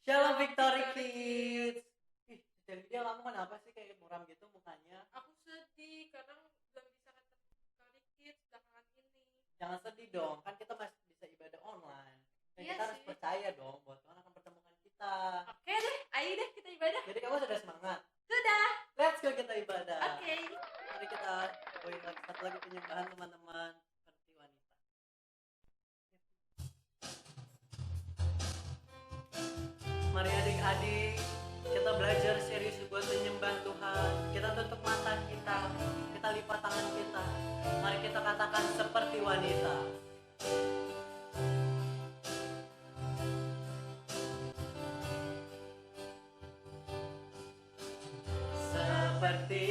Shalom Victory Kids. Ih, dia kamu kenapa sih kayak muram gitu mukanya? Aku sedih karena belum bisa ketemu Victory Kids belakangan ini. Jangan sedih dong, kan kita masih bisa ibadah online. Dan Iya kita harus sih. percaya dong bahwa Tuhan akan pertemukan kita. Oke deh, ayo deh kita ibadah. Jadi kamu sudah semangat? Sudah. Let's go kita ibadah. Oke. Mari kita satu lagi penyembahan teman-teman seperti wanita. Mari adik-adik, kita belajar serius buat menyembah Tuhan. Kita tutup mata kita lipat tangan kita. Mari kita katakan seperti wanita. Seperti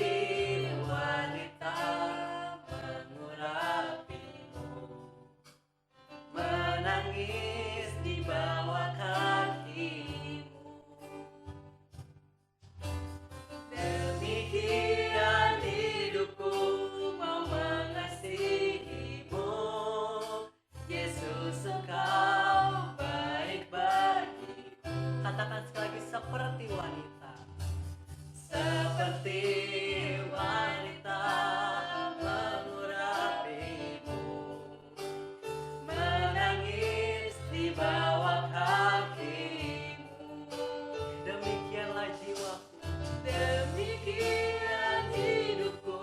wanita mengurapimu, menangis di bawah kakimu. Demikian hidupku mau mengasihimu, Yesus engkau baik bagiku. Katakan sekali lagi, seperti wanita. Seperti wanita mengurapimu, menangis di bawah kakimu. Demikianlah jiwaku, demikian hidupku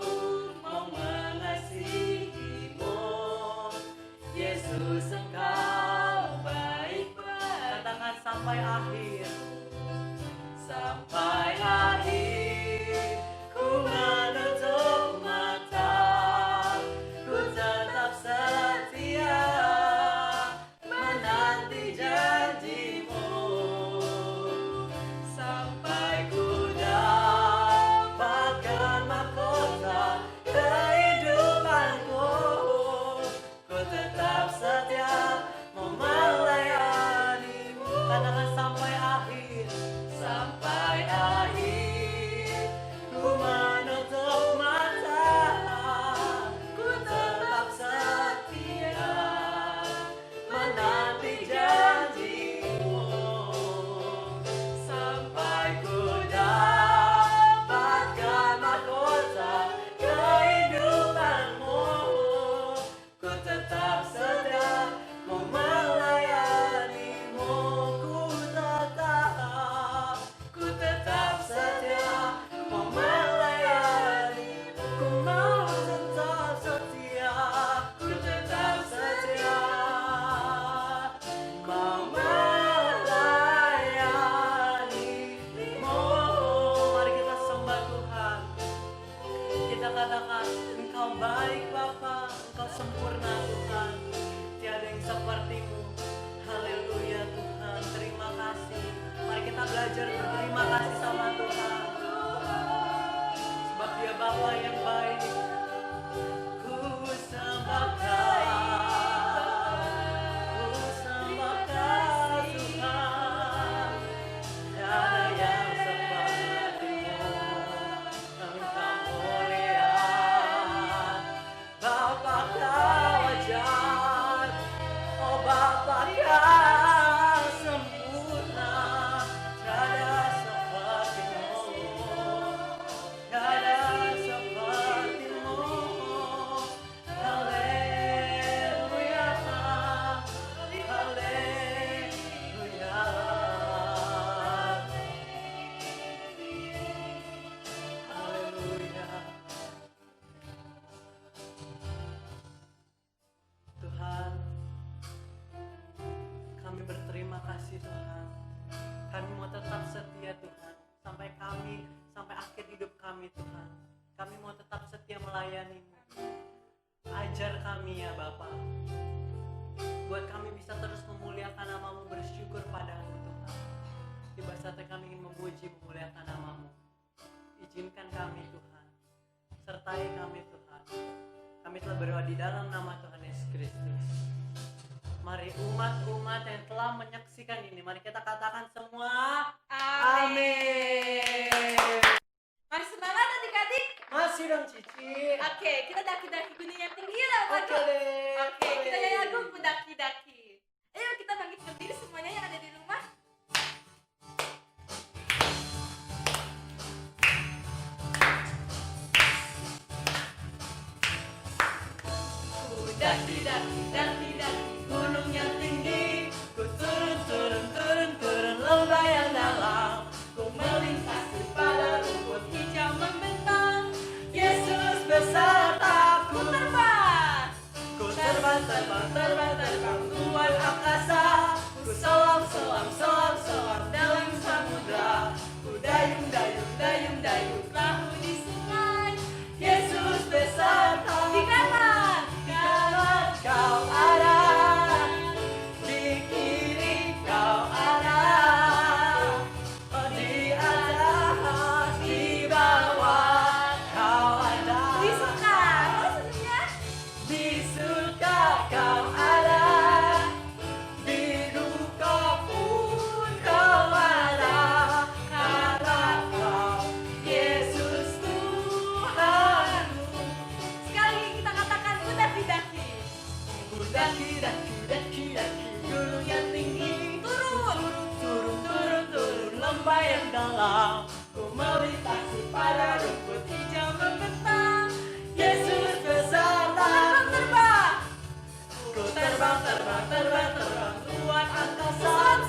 mau mengasihimu, Yesus engkau baik baik. Katakan sampai akhir. Sampai akhir ku menutup mata, ku tetap setia menanti janjimu, sampai ku dapatkan mahkota kehidupanku. Ku tetap setia mau melayanimu. Katakan sampai akhir. Sampai akhir ku menutup mata, ku tetap setia menanti janjimu, sampai ku dapatkan mahkota kehidupanmu. Ku tetap setia mau melayanimu. Ku tetap setia mau melayani. Ku mau tetap setia. Ku tetap setia mau melayanimu. Mari kita sembah Tuhan. Kita katakan, Engkau baik Bapa, Engkau sempurna Tuhan. Tiada yang sepertimu. Haleluya Tuhan, terima kasih. Mari kita belajar berterima kasih sama Tuhan, sebab Dia Bapa yang baik. Ku sembah Tuhan, tiada yang sepertimu. Engkau mulia, Bapa Kau ajaib, oh Bapa Kau sempurna. Tiada sepertimu, tiada sepertimu. Haleluya, haleluya. Haleluya. Tuhan, kami berterima kasih Tuhan. Kami mau tetap setia Tuhan, sampai akhir hidup kami Tuhan. Kami mau tetap setia melayani-Mu. Ajar kami ya Bapa, buat kami bisa terus memuliakan nama-Mu, bersyukur padamu Tuhan. Tiba saatnya kami ingin memuji, memuliakan nama-Mu. Izinkan kami Tuhan, sertai kami Tuhan. Kami telah berdoa di dalam nama Tuhan Yesus Kristus. Mari umat-umat yang telah menyaksikan ini, mari kita katakan semua amin. Masih semangat adik-adik? Masih dong Cici. Oke, kita daki-daki gunung yang tinggi lah Pak. Oke deh. Oke, kita nyanyi lagu daki-daki. Ayo kita bangkit berdiri semuanya yang ada di rumah. hamba yang dalam. Ku melintasi pada rumput hijau membentang. Yesus beserta terbang. Ku terbang, terbang, terbang, terbang luar angkasa. Selam,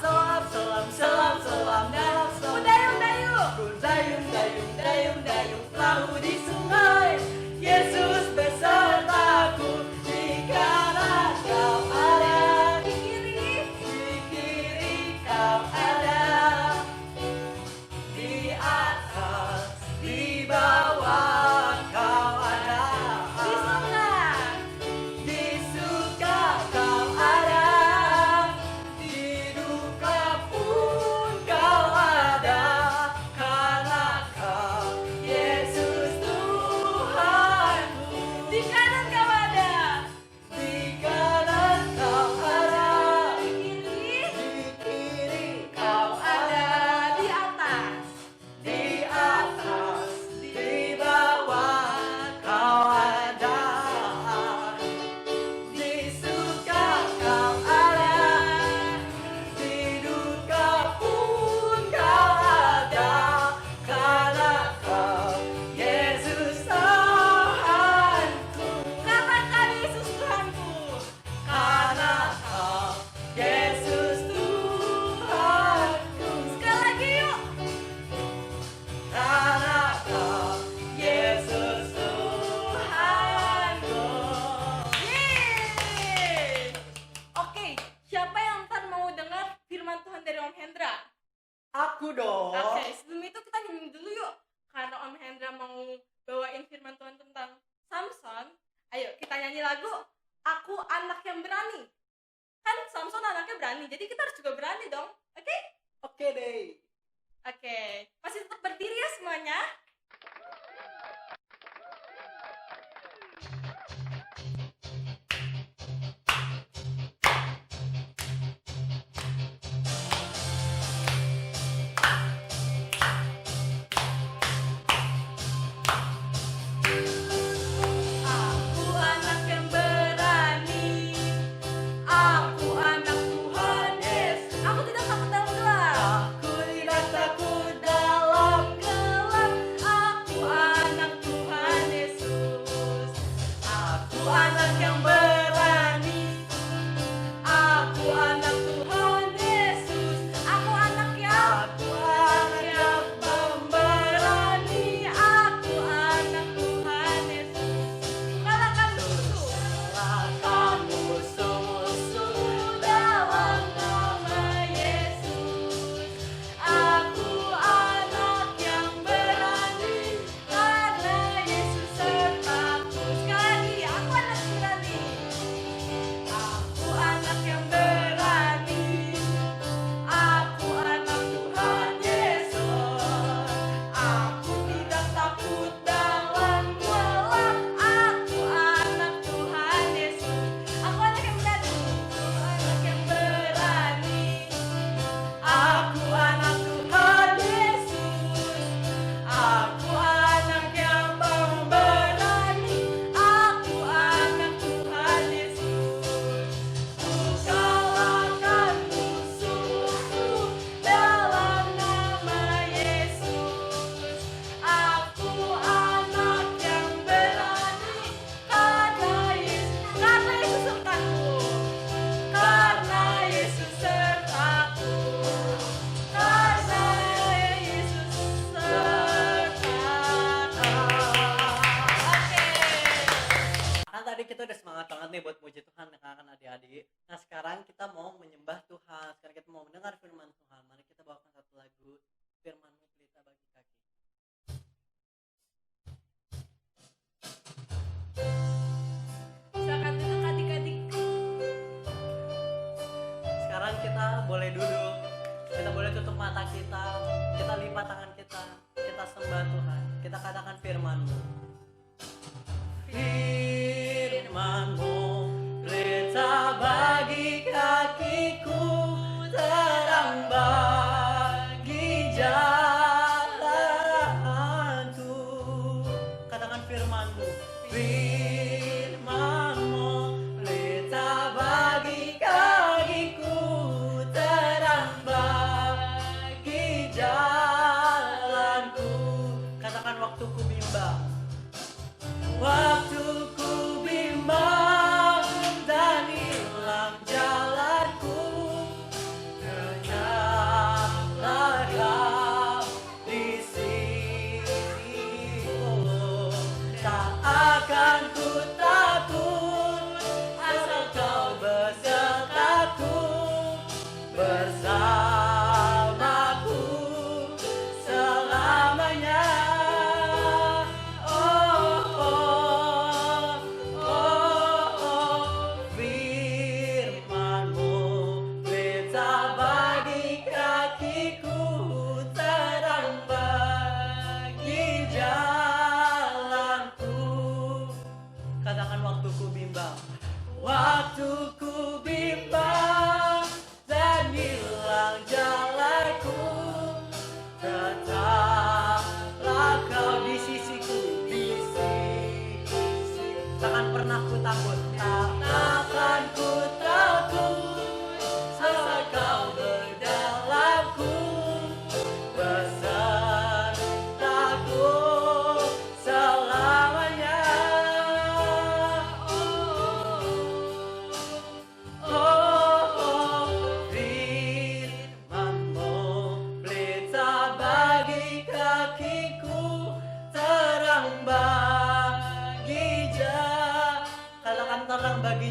selam, selam, selam dalam selam. Ku dayung, dayung. Ku dayung, dayung, dayung, dayung perahu di sungai. Yesus besertaku, di kanan kau ada, di kiri kau ada, di atas, di bawah kau ada, di suka kau ada, di duka pun kau ada, karena kau Yesus Tuhanku. Di kanan kau ada, di kanan kau ada, di kiri kau ada, di atas, di bawah kau ada, di suka kau ada, di duka pun kau ada, karena kau Yesus Tuhanku. Katakan Yesus Tuhanku. Karena kau Yesus Tuhanku. Sekali lagi yuk. Karena kau Yesus Tuhanku. Yeay. Oke, siapa yang ntar mau dengar firman Tuhan dari Om Hendra? Aku dong. Oke, sebelum itu kita nyanyi dulu yuk. Karena Om Hendra mau bawain firman Tuhan tentang Samson. Ayo kita nyanyi lagu Aku Anak Yang Berani. Kan Samson anaknya berani, jadi kita harus juga berani dong. Oke? Oke deh. Oke, masih tetap berdiri ya semuanya. Aku anak yang berani. Aku anak Tuhan Yesus. Aku tidak takut dalam gelap. Aku tidak takut dalam Gelap. Aku anak Tuhan Yesus. Aku anak yang berani. Aku anak Tuhan Yesus. Aku anak yang Aku anak yang pemberani. Aku anak Tuhan Yesus. Kalahkan musuh. Kalahkan musuh-musuh Dalam nama Yesus. Aku anak yang berani. Karena Yesus sertaku. Sekali lagi, aku anak berani. Aku anak yang berani. Aku anak Tuhan Yesus. Aku tidak takut dalam gelap. Aku anak Tuhan Yesus. Aku anak yang berani. Anak yang berani. Aku anak Tuhan Yesus. Aku anak yang pemberani. Aku anak Tuhan Yesus. Ku kalahkan musuh-musuh dalam nama Yesus. Aku anak yang berani. Karena Yesus sertaku. Karena Yesus sertaku. Karena Yesus sertaku. Oke. Kan tadi kita udah semangat banget nih buat puji Tuhan dengan adik-adik. Nah sekarang kita mau menyembah Tuhan. Sekarang kita mau mendengar firman Tuhan. Mari kita bawakan satu lagu Firman-Mu Pelita Bagi Kaki. Silakan duduk adik-adik. Sekarang kita boleh duduk. Kita boleh tutup mata kita. Kita lipat tangan kita. Kita sembah Tuhan. Kita katakan firman-Mu. Firman-Mu pelita bagi kakiku, terang bagi jalanku. Katakan firman-Mu. Firman-Mu pelita bagi kakiku, terang bagi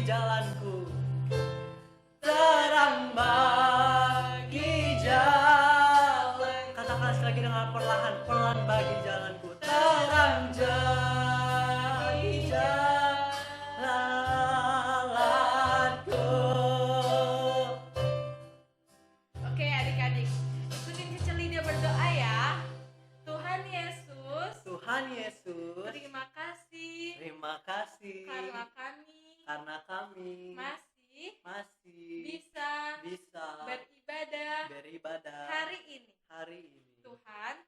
bagi jalanku, terang bagi jalan. Katakan sekali lagi dengan perlahan bagi jalanku, terang bagi jalanku. Oke adik-adik, ikutin Cece Lydia berdoa ya. Tuhan Yesus, terima kasih karena kami masih bisa beribadah hari ini. Tuhan,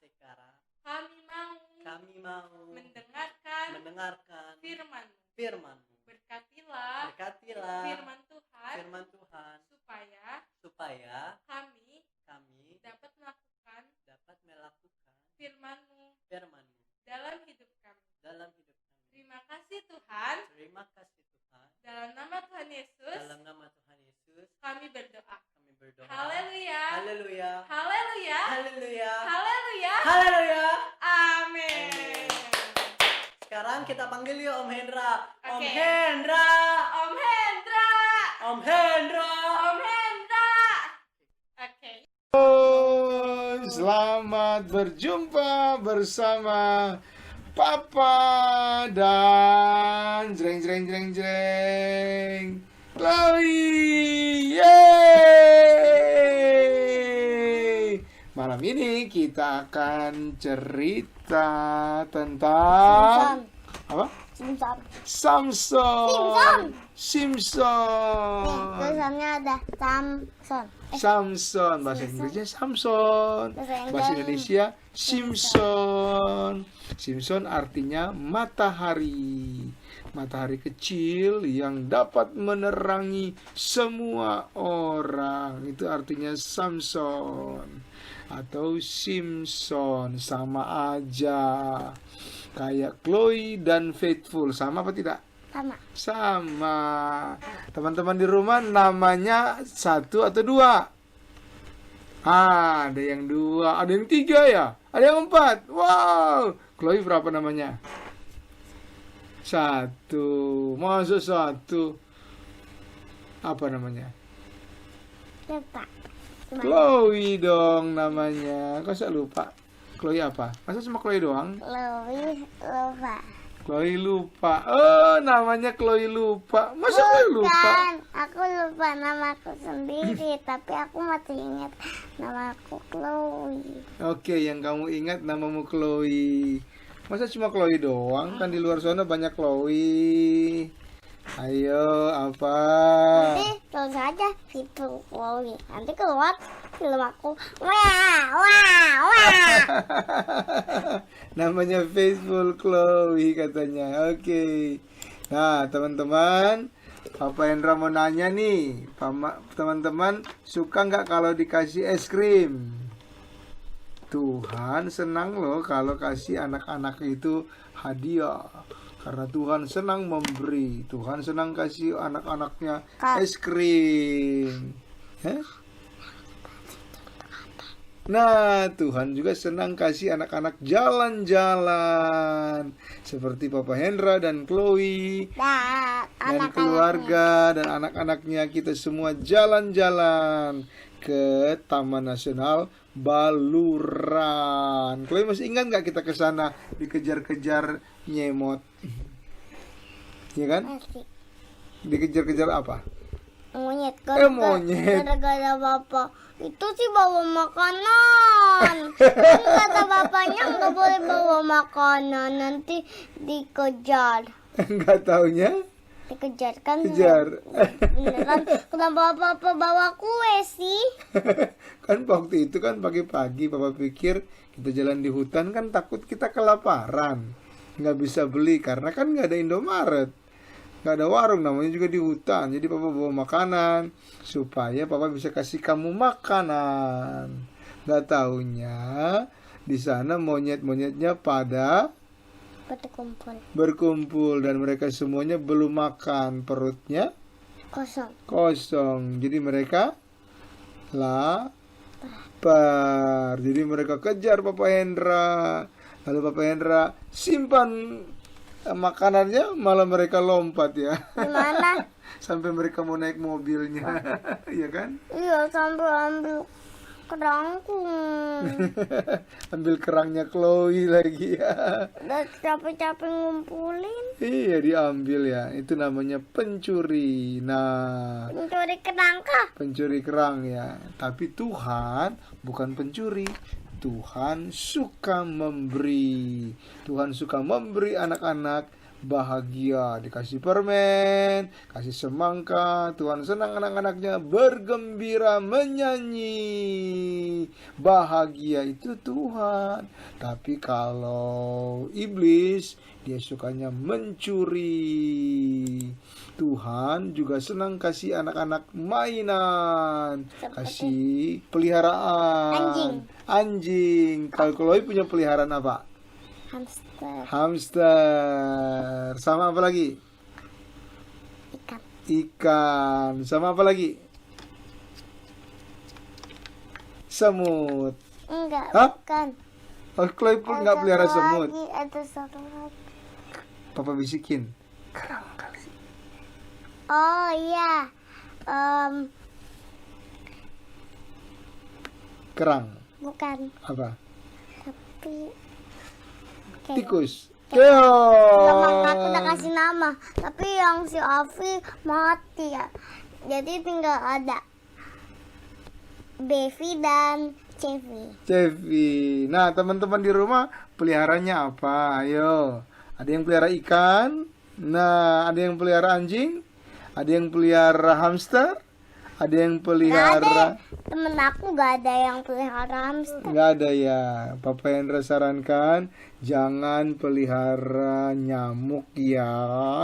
sekarang kami mau mendengarkan firman-Mu. Berkatilah firman Tuhan supaya kami dapat melakukan firman-Mu dalam hidup kami. Terima kasih Tuhan. Dalam nama Tuhan Yesus kami berdoa. Haleluya. Amin. Sekarang kita panggil yuk Om Hendra. Om Oke. Hendra. Oke. Selamat berjumpa bersama Papa dan jreng Chloe. Yeay! Malam ini kita akan cerita tentang apa? Samson. Tulisannya ada Samson. Samson, bahasa Inggrisnya Samson, bahasa Indonesia Simpson. Simpson artinya matahari. Matahari kecil yang dapat menerangi semua orang. Itu artinya Samson atau Simpson, sama aja. Kayak Chloe dan Faithful, sama apa tidak? Sama. Teman-teman di rumah namanya 1 atau 2? Ada yang 2, ada yang 3 ya? Ada yang 4. Wow. Chloe berapa namanya? 1. Masuk 1. Apa namanya? Lupa. Chloe dong namanya. Kok saya lupa? Chloe apa? Masa cuma Chloe doang? Lupa. Chloe lupa. Oh, namanya Chloe lupa. Masa Chloe lupa? Bukan, aku lupa namaku sendiri, tapi aku masih ingat namaku Chloe. Oke, yang kamu ingat namamu Chloe. Masa cuma Chloe doang? Kan di luar sana banyak Chloe. Ayo, apa? Nanti tulis aja fitur Chloe. Nanti keluar film aku. Wah. Namanya Faithful Chloe katanya. Oke. Nah, teman-teman, Papa Hendra mau nanya nih, teman-teman suka nggak kalau dikasih es krim? Tuhan senang loh kalau kasih anak-anak itu hadiah. Karena Tuhan senang memberi. Tuhan senang kasih anak-anaknya es krim. Nah, Tuhan juga senang kasih anak-anak jalan-jalan. Seperti Papa Hendra dan Chloe. Dan keluarga dan anak-anaknya, kita semua jalan-jalan ke Taman Nasional Baluran. Chloe masih ingat nggak kita ke sana dikejar-kejar nyemot? Iya kan? Masih. Dikejar-kejar apa? Monyet. Monyet. Gara-gara bapak itu sih bawa makanan. Kan kata bapaknya nggak boleh bawa makanan, nanti dikejar. Enggak taunya? Dikejar kan? Kejar. Beneran. Kenapa papa bawa kue sih? Kan waktu itu kan pagi-pagi Papa pikir kita jalan di hutan kan takut kita kelaparan, nggak bisa beli karena kan nggak ada Indomaret, nggak ada warung, namanya juga di hutan. Jadi Papa bawa makanan supaya Papa bisa kasih kamu makanan. Nggak taunya di sana monyet-monyetnya pada berkumpul dan mereka semuanya belum makan, perutnya kosong. Jadi mereka lapar. Jadi mereka kejar Papa Hendra. Lalu Papa Hendra simpan makanannya malah mereka lompat ya. Gimana? Sampai mereka mau naik mobilnya. Iya kan? Iya, sambil ambil kerangku. Ambil kerangnya Chloe lagi ya. Udah capek-capek ngumpulin. Iya, diambil ya. Itu namanya pencuri. Nah, Mencuri kerangka. pencuri kerang ya. Tapi Tuhan bukan pencuri. Tuhan suka memberi. Tuhan suka memberi anak-anak bahagia, dikasih permen, kasih semangka. Tuhan senang anak-anaknya bergembira, menyanyi. Bahagia itu Tuhan. Tapi kalau iblis, dia sukanya mencuri. Tuhan juga senang kasih anak-anak mainan, kasih peliharaan. Anjing. Kalau Chloe punya peliharaan apa? Hamster. Hamster. Sama apa lagi? Ikan. Ikan. Sama apa lagi? Semut. Enggak, Hah? bukan. Oh, Chloe pun nggak pelihara semut. Ada satu lagi. Papa bisikin. Kerang kali. Oh iya. Kerang. Bukan. Apa? Tapi Tikus. Teman aku udah Keong. kasih nama, tapi yang si Afi mati ya. Jadi tinggal ada Bevi dan Cevi. Cevi. Nah, teman-teman di rumah peliharanya apa? Ayo. Ada yang pelihara ikan. Nah, ada yang pelihara anjing. Ada yang pelihara hamster. Ada yang pelihara. Temen aku gak ada yang pelihara hamster. Nggak ada ya. Papa Hendra sarankan jangan pelihara nyamuk ya.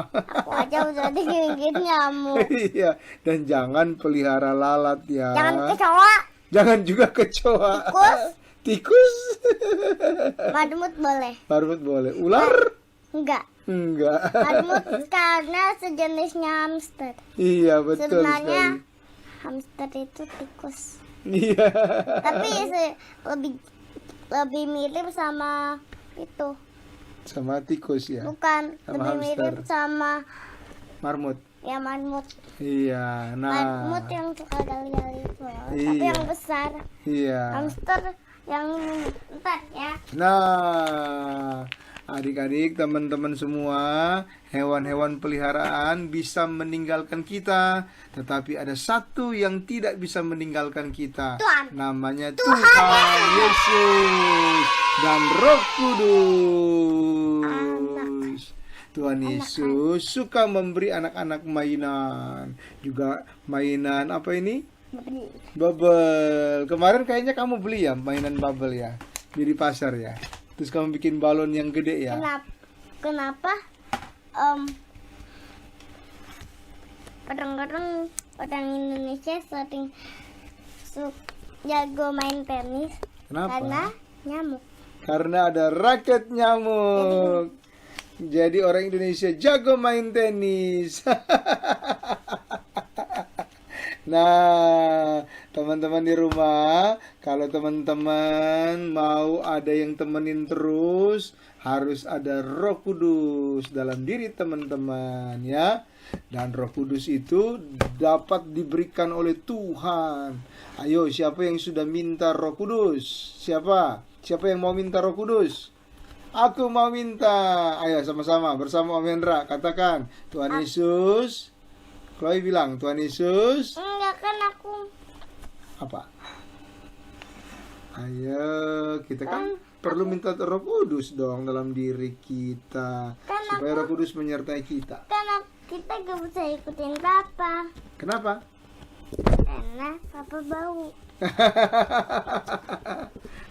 Aku aja udah digigit nyamuk. Iya. Dan jangan pelihara lalat ya. Jangan kecoa. Jangan juga kecoa. Tikus. Tikus. Madmut boleh. Marmut boleh. Ular? Enggak. Enggak. Madmut karena sejenisnya hamster. Iya, betul Sebenarnya sekali. hamster itu tikus. Iya. Tapi lebih mirip sama itu. Sama tikus ya. Bukan, Sama lebih mirip hamster. sama Marmut. ya madmut. Iya. Madmut Nah. yang suka gali-gali itu. Tapi Iya. yang besar. Iya. Hamster yang entar ya. Nah, adik-adik, teman-teman semua, hewan-hewan peliharaan bisa meninggalkan kita, tetapi ada satu yang tidak bisa meninggalkan kita. Tuhan. Namanya Tuhan Yesus dan Roh Kudus. Tuhan Yesus suka memberi anak-anak mainan. Juga mainan apa ini? Bubble. Kemarin kayaknya kamu beli ya mainan bubble ya di pasar ya. Terus kamu bikin balon yang gede ya. Kenapa? Kadang-kadang orang Indonesia sering jago main tenis. Kenapa? Karena nyamuk. Karena ada raket nyamuk. Jadi orang Indonesia jago main tenis. Nah, teman-teman di rumah, kalau teman-teman mau ada yang temenin terus, harus ada Roh Kudus dalam diri teman-teman ya. Dan Roh Kudus itu dapat diberikan oleh Tuhan. Ayo, siapa yang sudah minta Roh Kudus? Siapa? Siapa yang mau minta Roh Kudus? Aku mau minta. Ayo sama-sama bersama Om Hendra katakan, Tuhan Yesus. Chloe bilang, Tuhan Yesus. Enggak, kan aku Apa? Ayo, kita kan perlu minta Roh Kudus dong dalam diri kita. Kan Supaya Roh Kudus menyertai kita. kita gak bisa ikutin papa. Kenapa? Karena papa bau.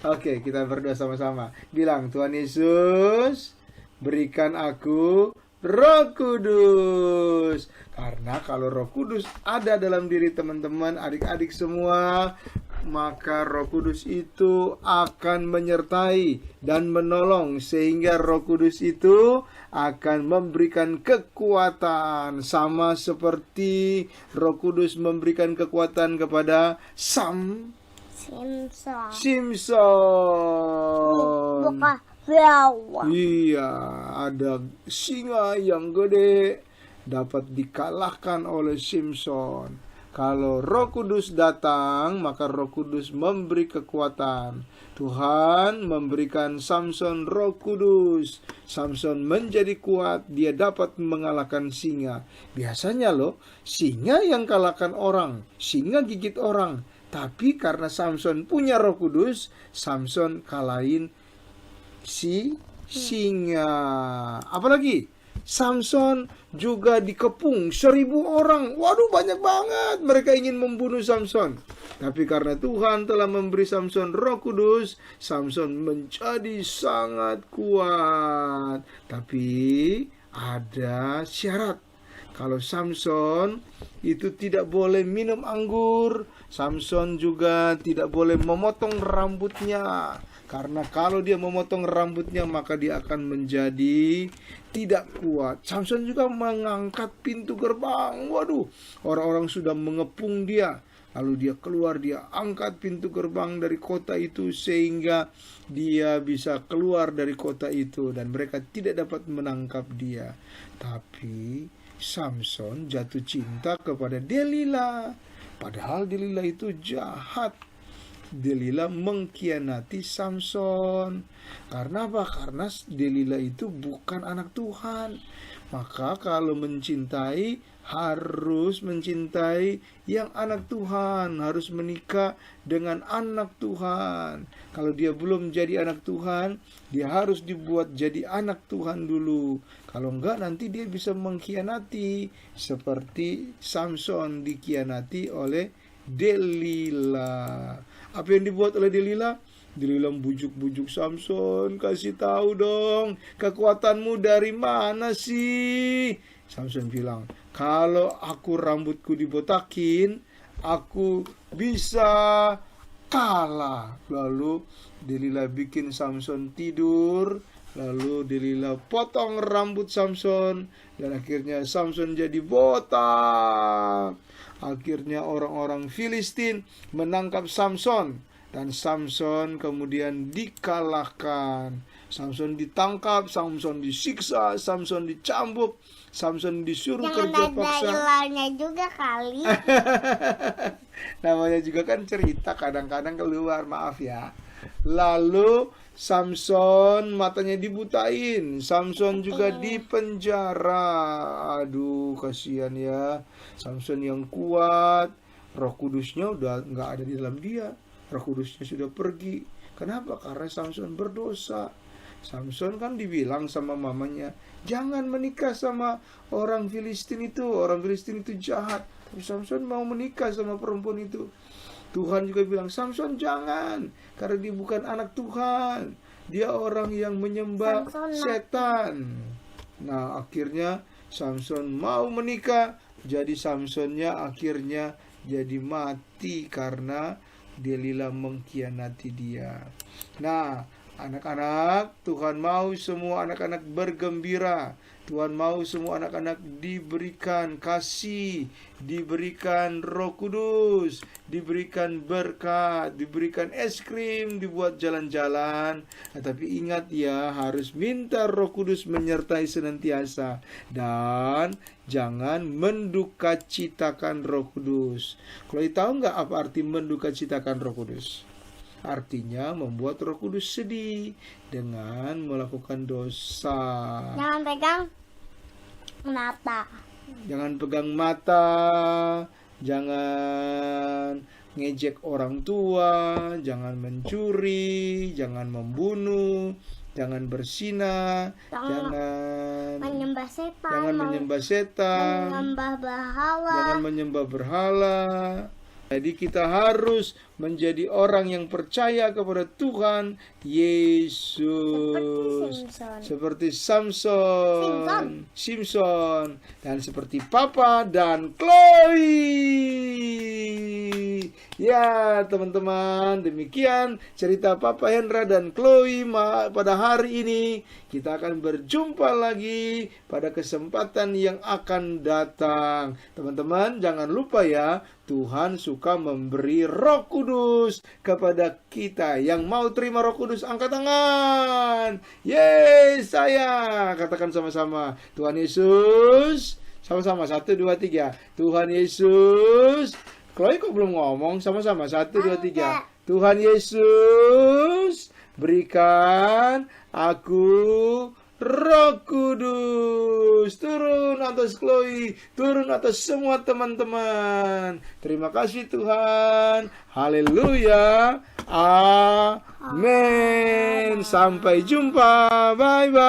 Oke, kita berdoa sama-sama. Bilang, Tuhan Yesus, berikan aku Roh Kudus. Karena kalau Roh Kudus ada dalam diri teman-teman, adik-adik semua, maka Roh Kudus itu akan menyertai dan menolong, sehingga Roh Kudus itu akan memberikan kekuatan, sama seperti Roh Kudus memberikan kekuatan kepada Simpson. Simpson. Wow. Iya, ada singa yang gede dapat dikalahkan oleh Samson. Kalau Roh Kudus datang, maka Roh Kudus memberi kekuatan. Tuhan memberikan Samson Roh Kudus. Samson menjadi kuat, dia dapat mengalahkan singa. Biasanya loh, singa yang kalahkan orang, singa gigit orang. Tapi karena Samson punya Roh Kudus, Samson kalahin si singa. Apalagi Samson juga dikepung 1.000 orang. Waduh, banyak banget mereka ingin membunuh Samson. Tapi karena Tuhan telah memberi Samson Roh Kudus, Samson menjadi sangat kuat. Tapi ada syarat. Kalau Samson itu tidak boleh minum anggur, Samson juga tidak boleh memotong rambutnya. Karena kalau dia memotong rambutnya, maka dia akan menjadi tidak kuat. Samson juga mengangkat pintu gerbang. Waduh, orang-orang sudah mengepung dia. Lalu dia keluar, dia angkat pintu gerbang dari kota itu sehingga dia bisa keluar dari kota itu. Dan mereka tidak dapat menangkap dia. Tapi Samson jatuh cinta kepada Delila. Padahal Delila itu jahat. Delila mengkhianati Samson. Karena apa? Karena Delila itu bukan anak Tuhan. Maka kalau mencintai, harus mencintai yang anak Tuhan, harus menikah dengan anak Tuhan. Kalau dia belum jadi anak Tuhan, dia harus dibuat jadi anak Tuhan dulu. Kalau enggak, nanti dia bisa mengkhianati seperti Samson dikhianati oleh Delila. Apa yang dibuat oleh Delila? Delila bujuk-bujuk Samson, kasih tahu dong, kekuatanmu dari mana sih? Samson bilang, kalau aku rambutku dibotakin, aku bisa kalah. Lalu Delila bikin Samson tidur, lalu Delila potong rambut Samson, dan akhirnya Samson jadi botak. Akhirnya orang-orang Filistin menangkap Samson, dan Samson kemudian dikalahkan. Samson ditangkap, Samson disiksa, Samson dicambuk, Samson disuruh kerja Jangan paksa. ada ilahnya juga kali. Namanya juga kan cerita, kadang-kadang keluar, maaf ya. Lalu Samson matanya dibutain, Samson juga dipenjara. Aduh, kasihan ya. Samson yang kuat, Roh Kudusnya udah nggak ada di dalam dia. Roh Kudusnya sudah pergi. Kenapa? Karena Samson berdosa. Samson kan dibilang sama mamanya, jangan menikah sama orang Filistin itu. Orang Filistin itu jahat. Tapi Samson mau menikah sama perempuan itu. Tuhan juga bilang, Samson jangan, karena dia bukan anak Tuhan. Dia orang yang menyembah setan. Nah, akhirnya Samson mau menikah. Jadi Samsonnya akhirnya jadi mati karena Delila mengkhianati dia. Nah, anak-anak, Tuhan mau semua anak-anak bergembira. Tuhan mau semua anak-anak diberikan kasih, diberikan Roh Kudus, diberikan berkat, diberikan es krim, dibuat jalan-jalan. Tapi ingat ya, harus minta Roh Kudus menyertai senantiasa. Dan jangan mendukacitakan Roh Kudus. Kalau tahu nggak apa arti mendukacitakan Roh Kudus? Artinya membuat Roh Kudus sedih dengan melakukan dosa. Jangan pegang mata. Jangan pegang mata, jangan ngejek orang tua, jangan mencuri, jangan membunuh, jangan bersinah, jangan menyembah setan, jangan menyembah setan, jangan menyembah berhala. Jadi kita harus menjadi orang yang percaya kepada Tuhan Yesus. Seperti Samson, Simpson, dan seperti Papa dan Chloe. Ya, teman-teman, demikian cerita Papa Hendra dan Chloe pada hari ini. Kita akan berjumpa lagi pada kesempatan yang akan datang. Teman-teman, jangan lupa ya, Tuhan suka memberi Roh Kudus Kudus kepada kita. Yang mau terima Roh Kudus, angkat tangan. Yeay, saya. Katakan sama-sama. Tuhan Yesus. Sama-sama, 1, 2, 3. Tuhan Yesus. Chloe kok belum ngomong? Sama-sama, 1, 2, 3. Tuhan Yesus, berikan aku Roh Kudus. Turun atas Chloe, turun atas semua teman-teman. Terima kasih Tuhan. Haleluya. Amin. Sampai jumpa. Bye-bye.